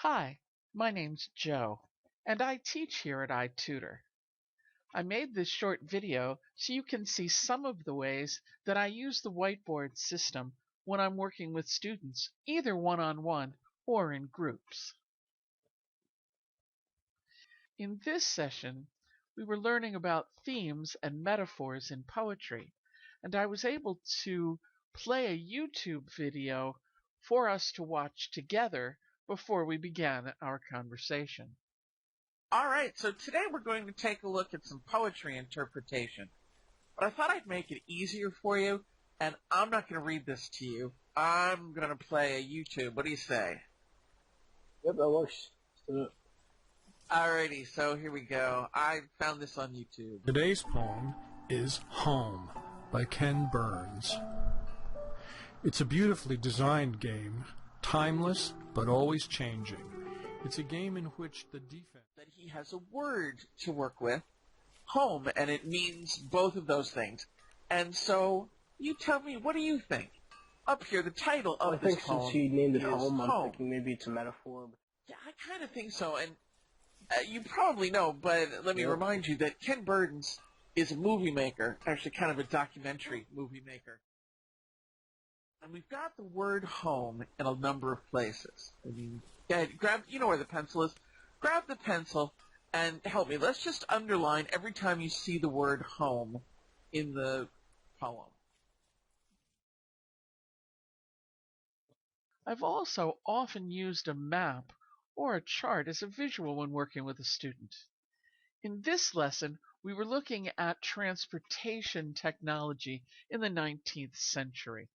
Hi, my name's Joe, and I teach here at iTutor. I made this short video so you can see some of the ways that I use the whiteboard system when I'm working with students, either one-on-one or in groups. In this session, we were learning about themes and metaphors in poetry, and I was able to play a YouTube video for us to watch together before we began our conversation. All right, so today we're going to take a look at some poetry interpretation. But I thought I'd make it easier for you, and I'm not going to read this to you. I'm going to play a YouTube. What do you say? Yep, that works. Alrighty, so here we go. I found this on YouTube. Today's poem is Home by Ken Burns. It's a beautifully designed game, timeless but always changing. It's a game in which the defense... That he has a word to work with, home, and it means both of those things. And so, you tell me, what do you think? Up here, the title of this poem since he named it is home, I'm thinking maybe it's a metaphor. Yeah, I kind of think so, and you probably know, but let me remind you that Ken Burns is a movie maker, actually kind of a documentary movie maker. And we've got the word home in a number of places. I mean, yeah, you know where the pencil is. Grab the pencil and help me. Let's just underline every time you see the word home in the poem. I've also often used a map or a chart as a visual when working with a student. In this lesson, we were looking at transportation technology in the 19th century.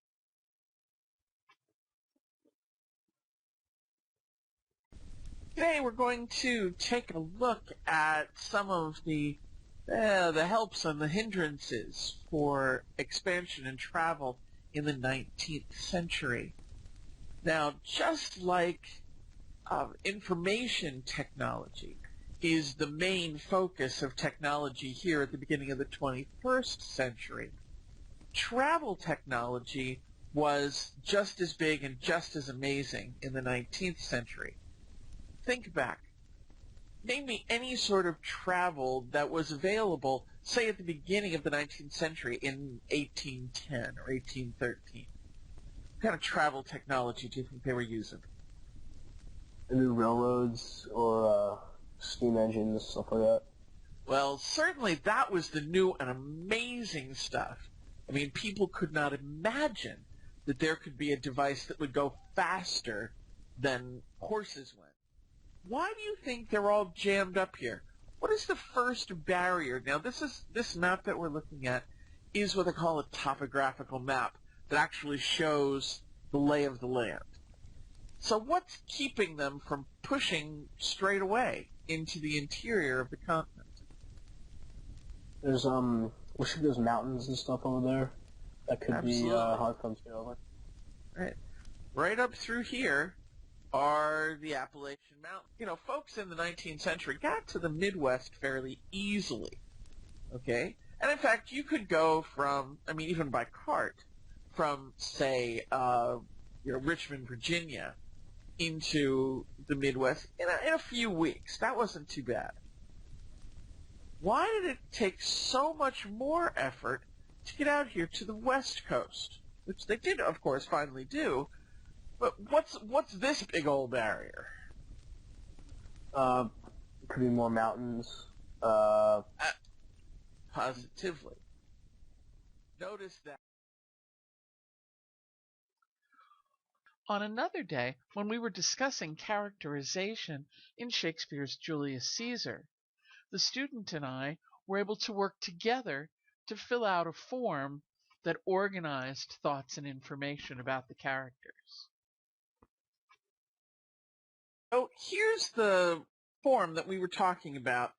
Today we're going to take a look at some of the helps and the hindrances for expansion and travel in the 19th century. Now, just like information technology is the main focus of technology here at the beginning of the 21st century, travel technology was just as big and just as amazing in the 19th century. Think back. Name me any sort of travel that was available, say, at the beginning of the 19th century in 1810 or 1813. What kind of travel technology do you think they were using? Maybe railroads or steam engines, stuff like that. Well, certainly that was the new and amazing stuff. I mean, people could not imagine that there could be a device that would go faster than horses went. Why do you think they're all jammed up here? What is the first barrier? Now, this map that we're looking at is what they call a topographical map that actually shows the lay of the land. So what's keeping them from pushing straight away into the interior of the continent? There's looks like there's mountains and stuff over there that could be hard for them to get over. Right up through here are the Appalachian Mountains. You know, folks in the 19th century got to the Midwest fairly easily, okay? And in fact, you could go from, I mean, even by cart, from, say, Richmond, Virginia, into the Midwest in a few weeks. That wasn't too bad. Why did it take so much more effort to get out here to the West Coast? Which they did, of course, finally do. But what's this big old barrier? Could be more mountains. Positively. Notice that. On another day, when we were discussing characterization in Shakespeare's Julius Caesar, the student and I were able to work together to fill out a form that organized thoughts and information about the characters. So here's the form that we were talking about.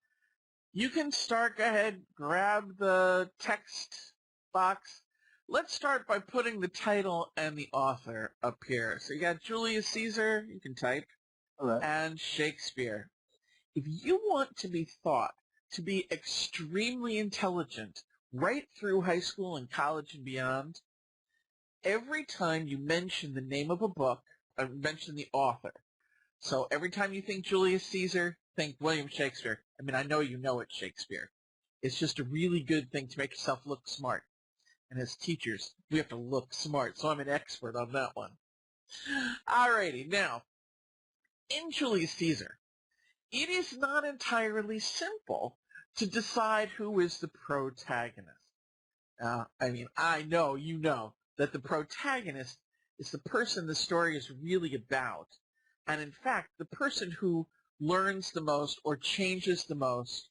You can start, go ahead, grab the text box. Let's start by putting the title and the author up here. So you got Julius Caesar, you can type, and Shakespeare. If you want to be thought to be extremely intelligent right through high school and college and beyond, every time you mention the name of a book, mention the author, So every time you think Julius Caesar, think William Shakespeare. I mean, I know you know it's Shakespeare. It's just a really good thing to make yourself look smart. And as teachers, we have to look smart, so I'm an expert on that one. Alrighty, now, in Julius Caesar, it is not entirely simple to decide who is the protagonist. I mean, I know you know that the protagonist is the person the story is really about. And in fact, the person who learns the most or changes the most,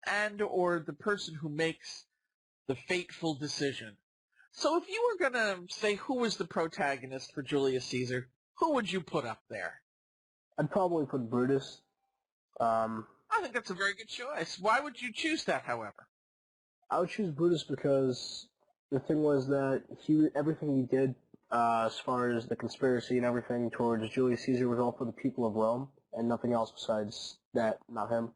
and or the person who makes the fateful decision. So if you were going to say who was the protagonist for Julius Caesar, who would you put up there? I'd probably put Brutus. I think that's a very good choice. Why would you choose that, however? I would choose Brutus because the thing was that everything he did, as far as the conspiracy and everything towards Julius Caesar, was all for the people of Rome, and nothing else besides that, not him.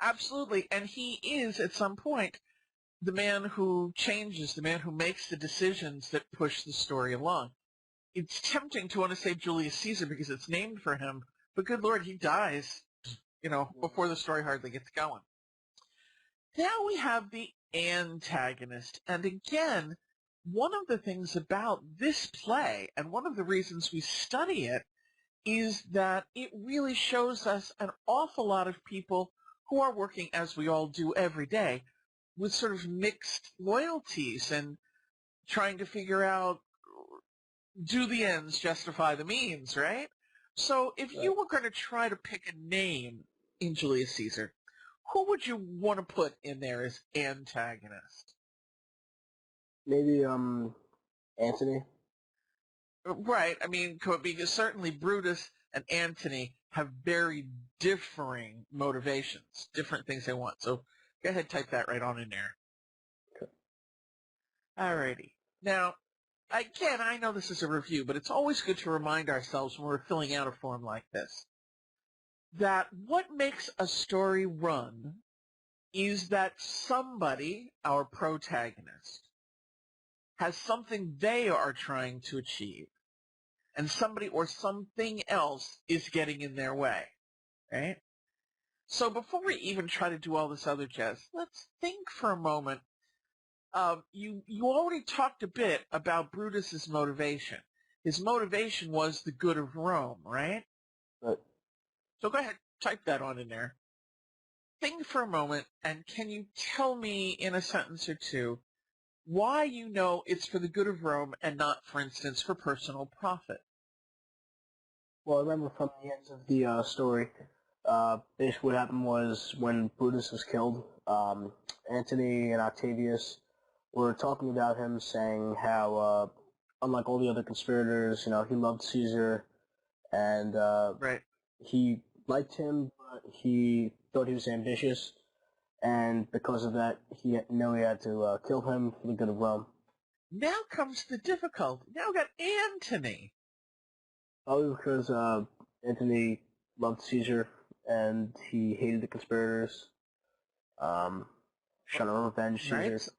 Absolutely, and he is, at some point, the man who changes, the man who makes the decisions that push the story along. It's tempting to want to say Julius Caesar because it's named for him, but good Lord, he dies, before the story hardly gets going. Now we have the antagonist, and again, one of the things about this play, and one of the reasons we study it, is that it really shows us an awful lot of people who are working, as we all do every day, with sort of mixed loyalties and trying to figure out, do the ends justify the means, right? So if you were going to try to pick a name in Julius Caesar, who would you want to put in there as antagonist? Maybe, Antony? Right. I mean, because certainly Brutus and Antony have very differing motivations, different things they want. So go ahead, type that right on in there. Okay. Alrighty. Now, again, I know this is a review, but it's always good to remind ourselves when we're filling out a form like this that what makes a story run is that somebody, our protagonist, has something they are trying to achieve, and somebody or something else is getting in their way, right? So before we even try to do all this other jazz, let's think for a moment. You already talked a bit about Brutus's motivation. His motivation was the good of Rome, right? Right. So go ahead, type that on in there. Think for a moment, and can you tell me in a sentence or two why you know it's for the good of Rome and not, for instance, for personal profit? Well, I remember from the end of the story, basically what happened was when Brutus was killed, Antony and Octavius were talking about him, saying how, unlike all the other conspirators, he loved Caesar, and Right. he liked him, but he thought he was ambitious, and because of that, he had to kill him for the good of Rome. Now comes the difficulty. Now we've got Antony. Probably because Antony loved Caesar, and he hated the conspirators, trying to revenge Caesar.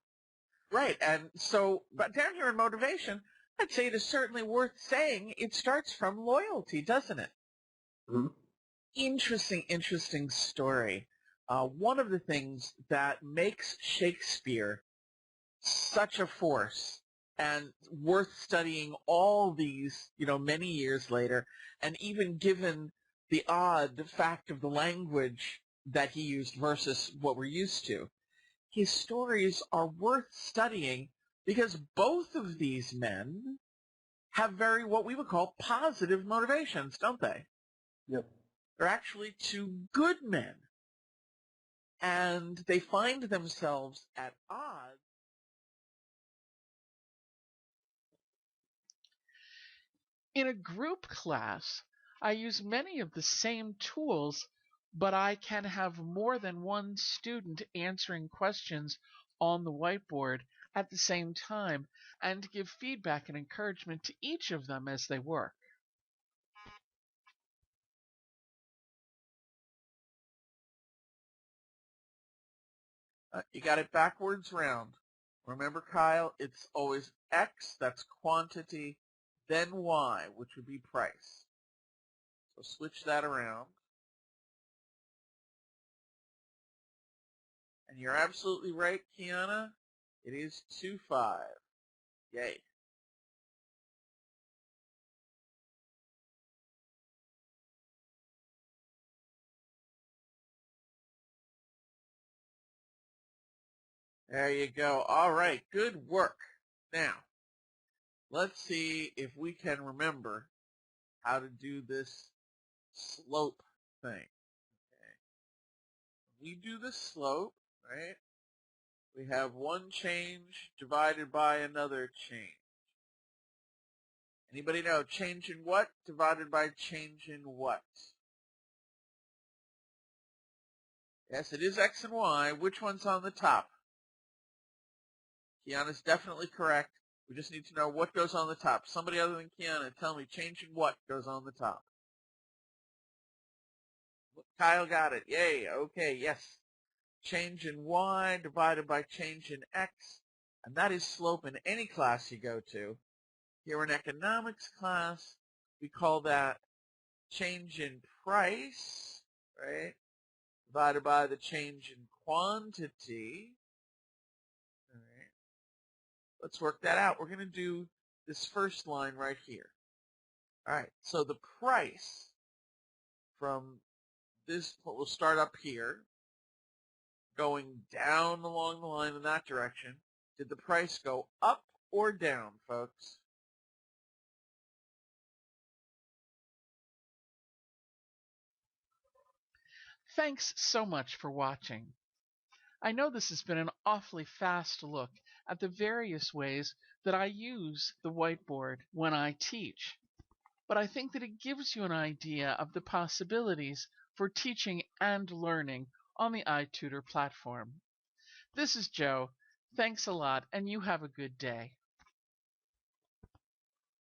Right, and so, but down here in motivation, I'd say it is certainly worth saying it starts from loyalty, doesn't it? Mm-hmm. Interesting story. One of the things that makes Shakespeare such a force and worth studying all these, many years later, and even given the odd fact of the language that he used versus what we're used to, his stories are worth studying because both of these men have very, what we would call, positive motivations, don't they? Yep. They're actually two good men. And they find themselves at odds. In a group class, I use many of the same tools, but I can have more than one student answering questions on the whiteboard at the same time and give feedback and encouragement to each of them as they work. You got it backwards round. Remember, Kyle, it's always X, that's quantity, then Y, which would be price. So switch that around. And you're absolutely right, Kiana. It is 2-5. Yay. There you go. All right, good work. Now, let's see if we can remember how to do this slope thing. Okay. We do the slope, right? We have one change divided by another change. Anybody know change in what divided by change in what? Yes, it is x and y. Which one's on the top? Kiana's definitely correct. We just need to know what goes on the top. Somebody other than Kiana, tell me change in what goes on the top. Kyle got it. Yay. Okay, yes. Change in y divided by change in x. And that is slope in any class you go to. Here in economics class, we call that change in price, right? Divided by the change in quantity. All right. Let's work that out. We're going to do this first line right here. All right. So the price from this, we'll start up here, going down along the line in that direction. Did the price go up or down, folks? Thanks so much for watching. I know this has been an awfully fast look at the various ways that I use the whiteboard when I teach, but I think that it gives you an idea of the possibilities for teaching and learning on the iTutor platform. This is Joe. Thanks a lot, and you have a good day.